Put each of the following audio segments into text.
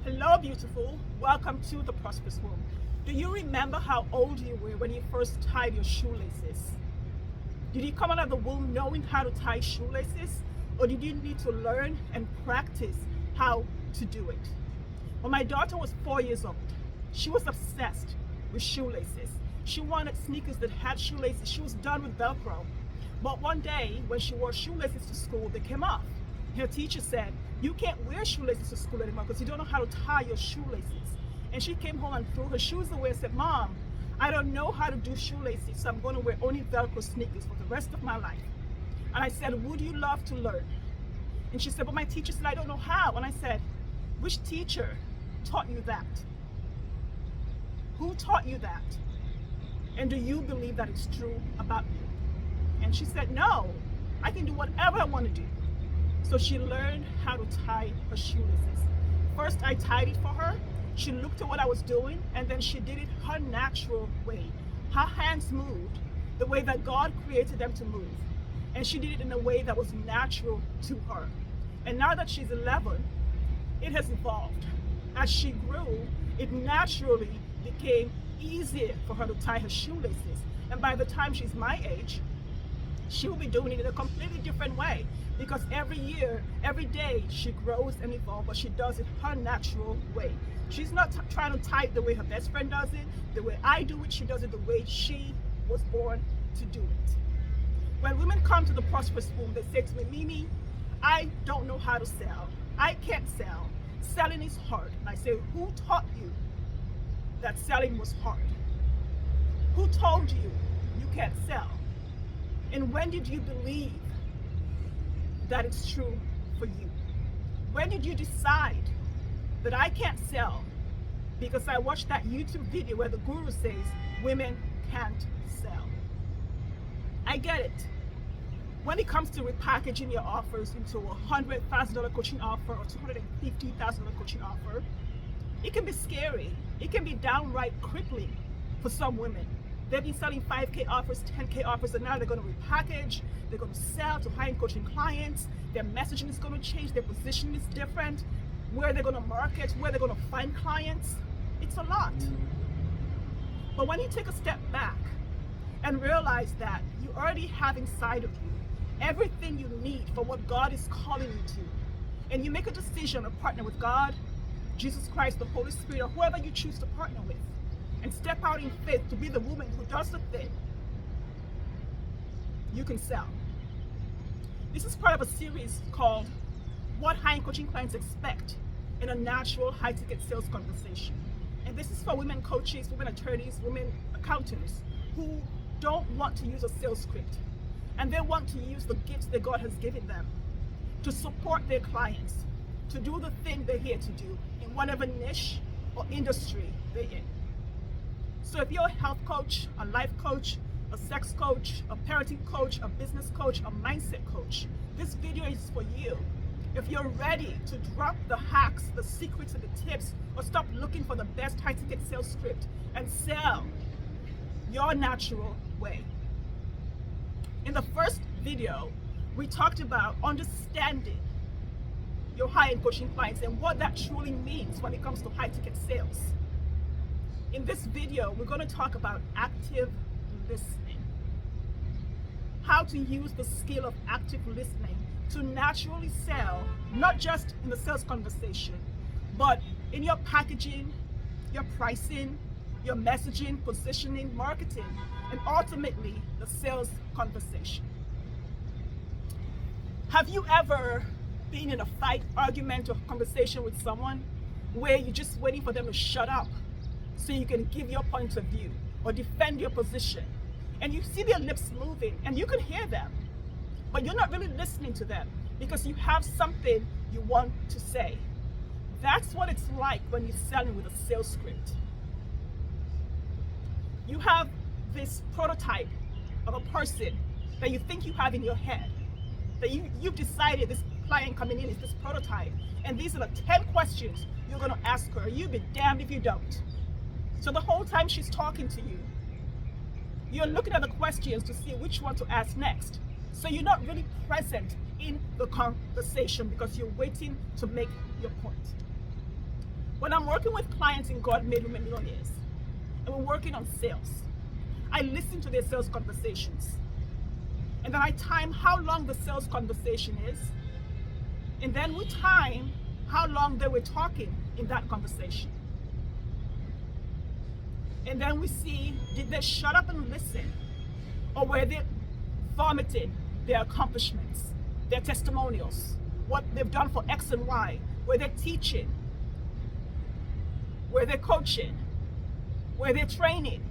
Hello, beautiful. Welcome to the Prosperous Womb. Do you remember how old you were when you first tied your shoelaces? Did you come out of the womb knowing how to tie shoelaces? Or did you need to learn and practice how to do it? When my daughter was 4 years old, she was obsessed with shoelaces. She wanted sneakers that had shoelaces. She was done with Velcro. But one day, when she wore shoelaces to school, they came off. Her teacher said, "You can't wear shoelaces to school anymore because you don't know how to tie your shoelaces." And she came home and threw her shoes away and said, "Mom, I don't know how to do shoelaces, so I'm going to wear only Velcro sneakers for the rest of my life." And I said, "Would you love to learn?" And she said, "But my teacher said I don't know how." And I said, "Which teacher taught you that? Who taught you that? And do you believe that it's true about you?" And she said, "No, I can do whatever I want to do." So she learned how to tie her shoelaces. First, I tied it for her. She looked at what I was doing, and then she did it her natural way. Her hands moved the way that God created them to move. And she did it in a way that was natural to her. And now that she's 11, it has evolved. As she grew, it naturally became easier for her to tie her shoelaces. And by the time she's my age, she will be doing it in a completely different way, because every year, every day, she grows and evolves, but she does it her natural way. She's not trying to tie it the way her best friend does it, the way I do it. She does it the way she was born to do it. When women come to the Prosperous Womb, they say to me, "Mimi, I don't know how to sell. I can't sell. Selling is hard." And I say, "Who taught you that selling was hard? Who told you you can't sell? And when did you believe that it's true for you? When did you decide that I can't sell because I watched that YouTube video where the guru says women can't sell?" I get it. When it comes to repackaging your offers into a $100,000 coaching offer or $250,000 coaching offer, it can be scary. It can be downright crippling for some women. They've been selling 5K offers, 10K offers, and now they're going to repackage. They're going to sell to high-end coaching clients. Their messaging is going to change. Their position is different. Where they're going to market, where they're going to find clients. It's a lot. But when you take a step back and realize that you already have inside of you everything you need for what God is calling you to, and you make a decision to partner with God, Jesus Christ, the Holy Spirit, or whoever you choose to partner with, and step out in faith to be the woman who does the thing, you can sell. This is part of a series called What High-End Coaching Clients Expect in a Natural High-Ticket Sales Conversation. And this is for women coaches, women attorneys, women accountants who don't want to use a sales script. And they want to use the gifts that God has given them to support their clients, to do the thing they're here to do in whatever niche or industry they're in. So if you're a health coach, a life coach, a sex coach, a parenting coach, a business coach, a mindset coach, this video is for you. If you're ready to drop the hacks, the secrets, and the tips, or stop looking for the best high-ticket sales script and sell your natural way. In the first video, we talked about understanding your high-end coaching clients and what that truly means when it comes to high-ticket sales. In this video, we're going to talk about active listening. How to use the skill of active listening to naturally sell, not just in the sales conversation, but in your packaging, your pricing, your messaging, positioning, marketing, and ultimately the sales conversation. Have you ever been in a fight, argument, or conversation with someone where you're just waiting for them to shut up so you can give your point of view or defend your position? And you see their lips moving and you can hear them, but you're not really listening to them because you have something you want to say. That's what it's like when you're selling with a sales script. You have this prototype of a person that you think you have in your head, that you've decided this client coming in is this prototype, and these are the 10 questions you're going to ask her. You'll be damned if you don't. So the whole time she's talking to you, you're looking at the questions to see which one to ask next. So you're not really present in the conversation because you're waiting to make your point. When I'm working with clients in God Made Women Millionaires, and we're working on sales, I listen to their sales conversations. And then I time how long the sales conversation is. And then we time how long they were talking in that conversation. And then we see, did they shut up and listen? Or were they vomiting their accomplishments, their testimonials, what they've done for X and Y? Were they teaching? Were they coaching? Were they training?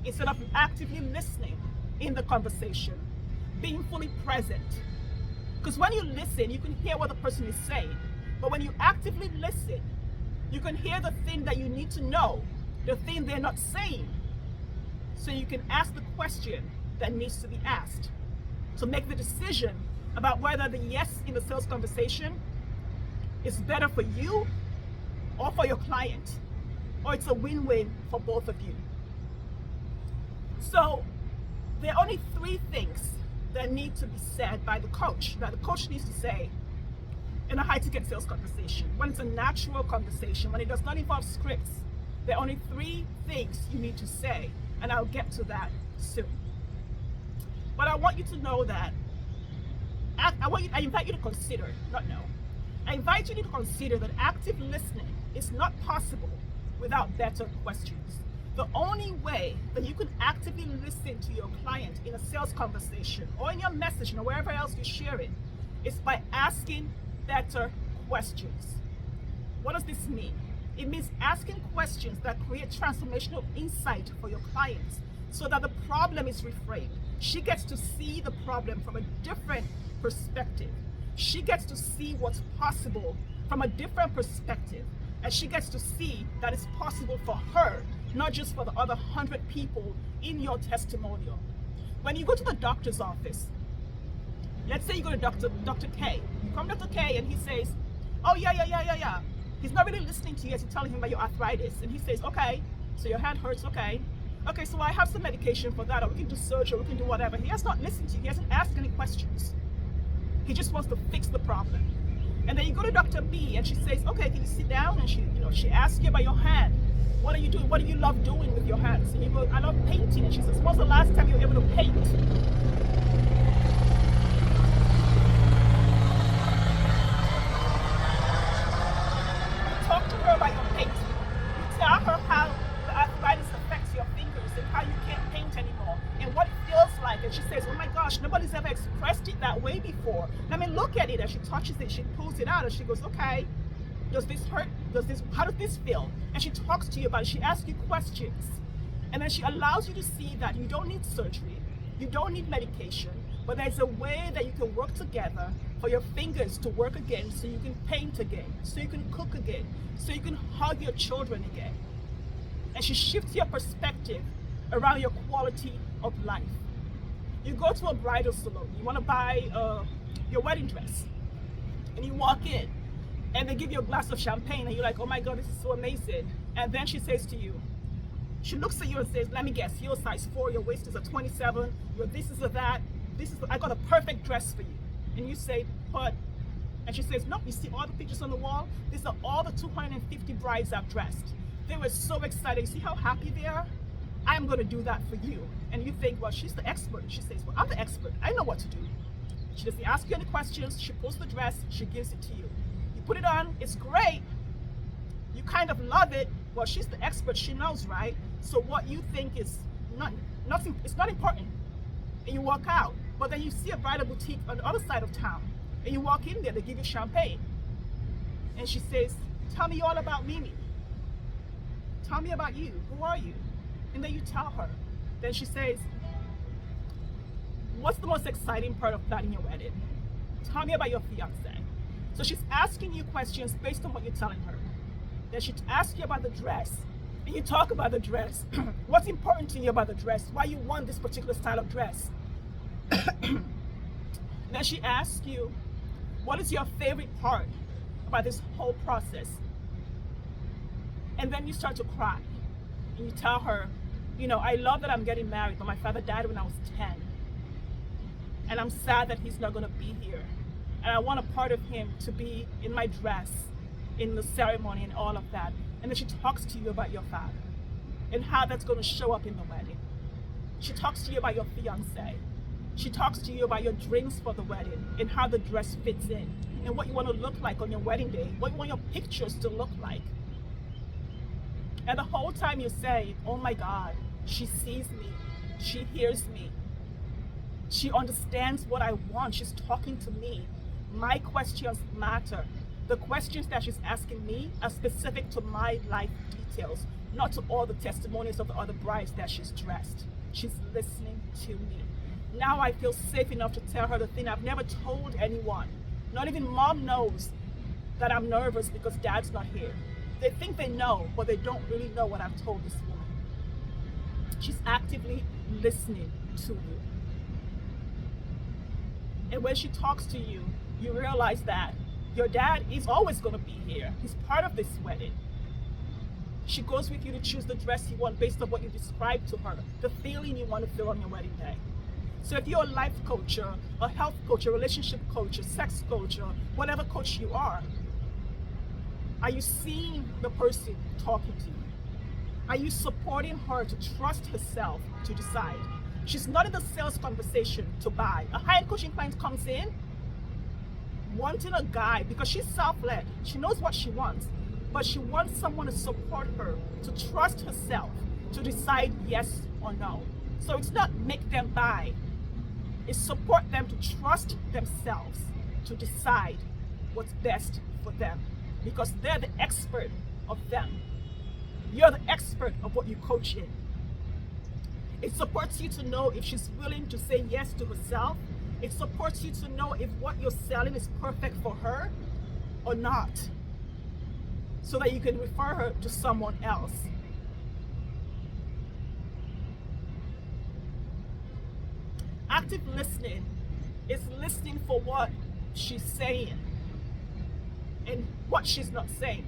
Instead of actively listening in the conversation, being fully present. Because when you listen, you can hear what the person is saying. But when you actively listen, you can hear the thing that you need to know, the thing they're not saying. So you can ask the question that needs to be asked to make the decision about whether the yes in the sales conversation is better for you or for your client, or it's a win-win for both of you. So there are only 3 things that need to be said by the coach, that the coach needs to say in a high-ticket sales conversation. When it's a natural conversation, when it does not involve scripts, there are only 3 things you need to say, and I'll get to that soon. But I want you to know that, I invite you to consider, not know, I invite you to consider that active listening is not possible without better questions. The only way that you can actively listen to your client in a sales conversation or in your message or wherever else you share it is by asking better questions. What does this mean? It means asking questions that create transformational insight for your clients so that the problem is reframed. She gets to see the problem from a different perspective. She gets to see what's possible from a different perspective. And she gets to see that it's possible for her, not just for the other 100 people in your testimonial. When you go to the doctor's office, let's say you go to Dr. K. You come to Dr. K and he says, oh yeah. He's not really listening to you as you're telling him about your arthritis. And he says, okay, so your hand hurts, okay. Okay, so I have some medication for that, or we can do surgery, or we can do whatever. He has not listened to you. He hasn't asked any questions. He just wants to fix the problem. And then you go to Dr. B and she says, okay, can you sit down? And she asks you about your hand. What are you doing? What do you love doing with your hands? And you go, I love painting. And she says, when's the last time you were able to paint? Talk to her about your painting. You tell her how the arthritis affects your fingers and how you can't paint anymore and what it feels like. And she says, oh my gosh, nobody's ever expressed it that way before. Let me look at it. And she touches it, she pulls it out, and she goes, okay, does this hurt? How does this feel? And she talks to you about it. She asks you questions. And then she allows you to see that you don't need surgery, you don't need medication, but there's a way that you can work together for your fingers to work again, so you can paint again, so you can cook again, so you can hug your children again. And she shifts your perspective around your quality of life. You go to a bridal salon, you want to buy your wedding dress, and you walk in, and they give you a glass of champagne, and you're like, oh my God, this is so amazing. And then she says to you, she looks at you and says, let me guess, you're a size 4, your waist is a 27, your this is a that, I got a perfect dress for you. And you say, but, and she says, nope, you see all the pictures on the wall? These are all the 250 brides I've dressed. They were so excited. You see how happy they are? I'm going to do that for you. And you think, well, she's the expert. And she says, well, I'm the expert. I know what to do. She doesn't ask you any questions. She pulls the dress. She gives it to you. You put it on. It's great. You kind of love it. Well, she's the expert. She knows, right? So what you think is nothing. It's not important. And you walk out. But then you see a bridal boutique on the other side of town. And you walk in there. They give you champagne. And she says, tell me all about Mimi. Tell me about you. Who are you? And then you tell her. Then she says, what's the most exciting part of planning your wedding? Tell me about your fiance. So she's asking you questions based on what you're telling her. Then she asks you about the dress. And you talk about the dress. What's important to you about the dress? Why you want this particular style of dress? Then she asks you, what is your favorite part about this whole process? And then you start to cry. And you tell her, I love that I'm getting married, but my father died when I was 10. And I'm sad that he's not going to be here. And I want a part of him to be in my dress in the ceremony and all of that. And then she talks to you about your father and how that's going to show up in the wedding. She talks to you about your fiance. She talks to you about your drinks for the wedding and how the dress fits in and what you want to look like on your wedding day, what you want your pictures to look like. And the whole time you say, oh my God, she sees me, she hears me, she understands what I want, she's talking to me. My questions matter. The questions that she's asking me are specific to my life details, not to all the testimonies of the other brides that she's dressed. She's listening to me. Now I feel safe enough to tell her the thing I've never told anyone. Not even mom knows that I'm nervous because dad's not here. They think they know, but they don't really know what I've told this woman. She's actively listening to you. And when she talks to you, you realize that your dad is always going to be here. He's part of this wedding. She goes with you to choose the dress you want based on what you describe to her, the feeling you want to feel on your wedding day. So if you're a life coach, a health coach, a relationship coach, a sex coach, or whatever coach you are you seeing the person talking to you? Are you supporting her to trust herself to decide? She's not in the sales conversation to buy. A high-end coaching client comes in wanting a guy because she's self-led. She knows what she wants, but she wants someone to support her, to trust herself, to decide yes or no. So it's not make them buy. It's support them to trust themselves, to decide what's best for them, because they're the expert of them. You're the expert of what you coach in. It supports you to know if she's willing to say yes to herself. It supports you to know if what you're selling is perfect for her or not, so that you can refer her to someone else. Active listening is listening for what she's saying and what she's not saying.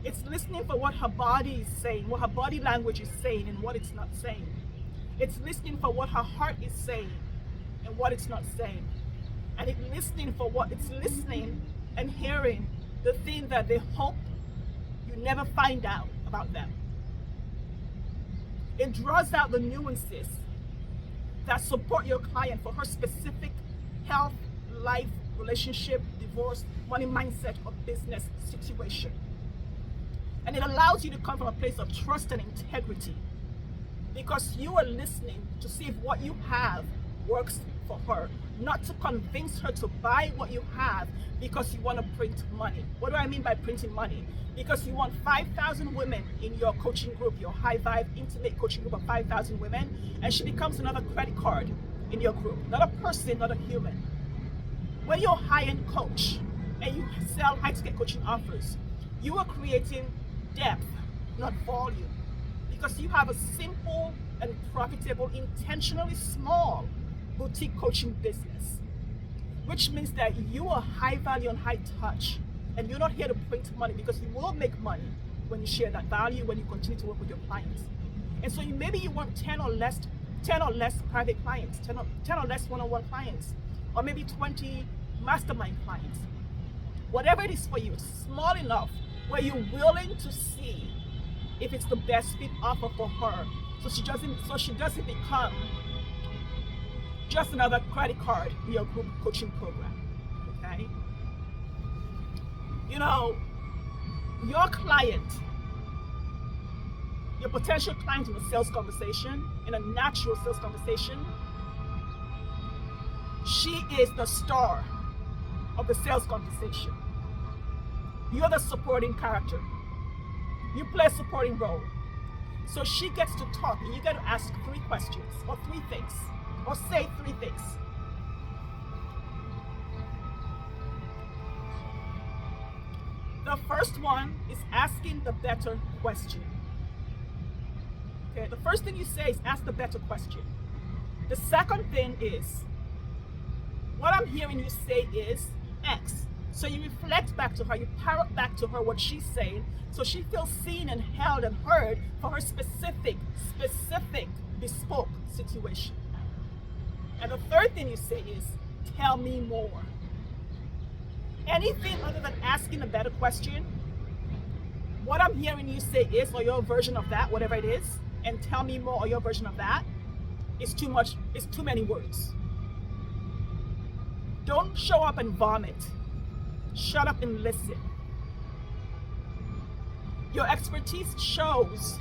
It's listening for what her body is saying, what her body language is saying, and what it's not saying. It's listening for what her heart is saying and what it's not saying. And it's listening for what it's listening and hearing the thing that they hope you never find out about them. It draws out the nuances that support your client for her specific health, life, relationship, divorce, money mindset, or business situation. And it allows you to come from a place of trust and integrity, because you are listening to see if what you have works for her, not to convince her to buy what you have because you want to print money. What do I mean by printing money? Because you want 5,000 women in your coaching group, your high vibe, intimate coaching group of 5,000 women, and she becomes another credit card in your group. Not a person, not a human. When you're a high-end coach and you sell high-ticket coaching offers, you are creating depth, not volume, because you have a simple and profitable, intentionally small boutique coaching business, which means that you are high value and high touch, and you're not here to print money, because you will make money when you share that value, when you continue to work with your clients. And so maybe you want 10 or less private clients, 10 or less one-on-one clients, or maybe 20 mastermind clients. Whatever it is for you, it's small enough where you're willing to see if it's the best fit offer for her, so she doesn't become just another credit card in your group coaching program. Okay? You know, your client, your potential client in a sales conversation, in a natural sales conversation, she is the star of the sales conversation. You're the supporting character. You play a supporting role. So she gets to talk, and you get to ask 3 questions, or 3 things, or say 3 things. The first one is asking the better question. Okay, the first thing you say is ask the better question. The second thing is, what I'm hearing you say is X. So you reflect back to her, you parrot back to her what she's saying, so she feels seen and held and heard for her specific, bespoke situation. And the third thing you say is, tell me more. anything other than asking a better question, what I'm hearing you say is, or your version of that, whatever it is, and tell me more, or your version of that, is too much, it's too many words. Don't show up and vomit. Shut up and listen. Your expertise shows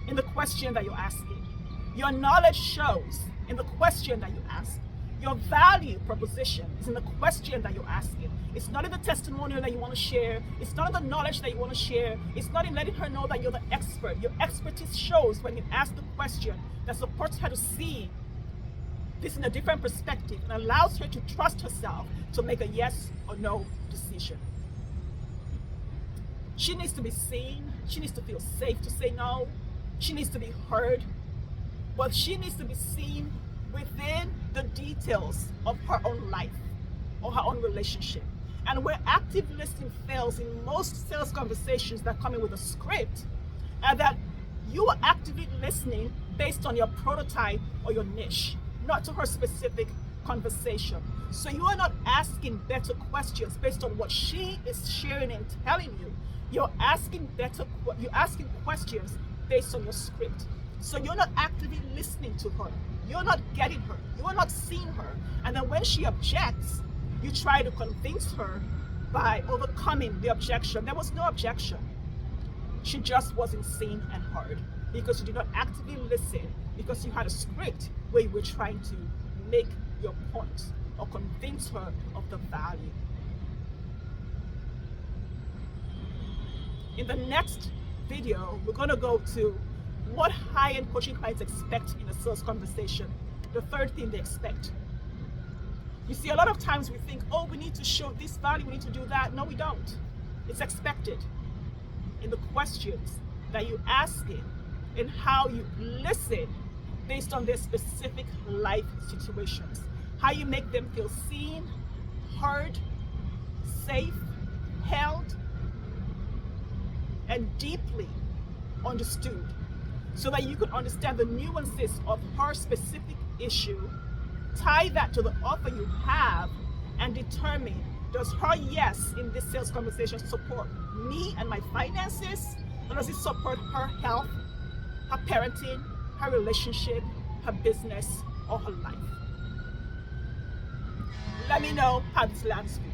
in the question that you're asking. Your knowledge shows in the question that you ask. Your value proposition is in the question that you're asking. It's not in the testimonial that you want to share. It's not in the knowledge that you want to share. It's not in letting her know that you're the expert. Your expertise shows when you ask the question that supports her to see this in a different perspective and allows her to trust herself to make a yes or no decision. She needs to be seen. She needs to feel safe to say no. She needs to be heard. But she needs to be seen within the details of her own life or her own relationship. And where active listening fails in most sales conversations that come in with a script, and that you are actively listening based on your prototype or your niche, not to her specific conversation. So you are not asking better questions based on what she is sharing and telling you. You're asking questions based on your script. So you're not actively listening to her. You're not getting her. You are not seeing her. And then when she objects, you try to convince her by overcoming the objection. There was no objection. She just wasn't seen and heard because you did not actively listen, because you had a script where you were trying to make your point or convince her of the value. In the next video, we're going to go to what high-end coaching clients expect in a sales conversation. The third thing they expect. You see, a lot of times we think, oh, we need to show this value, we need to do that. No, we don't. It's expected in the questions that you ask it and how you listen based on their specific life situations. How you make them feel seen, heard, safe, held, and deeply understood, so that you could understand the nuances of her specific issue, tie that to the offer you have, and determine, does her yes in this sales conversation support me and my finances, or does it support her health, her parenting, her relationship, her business, or her life? Let me know how this lands for you.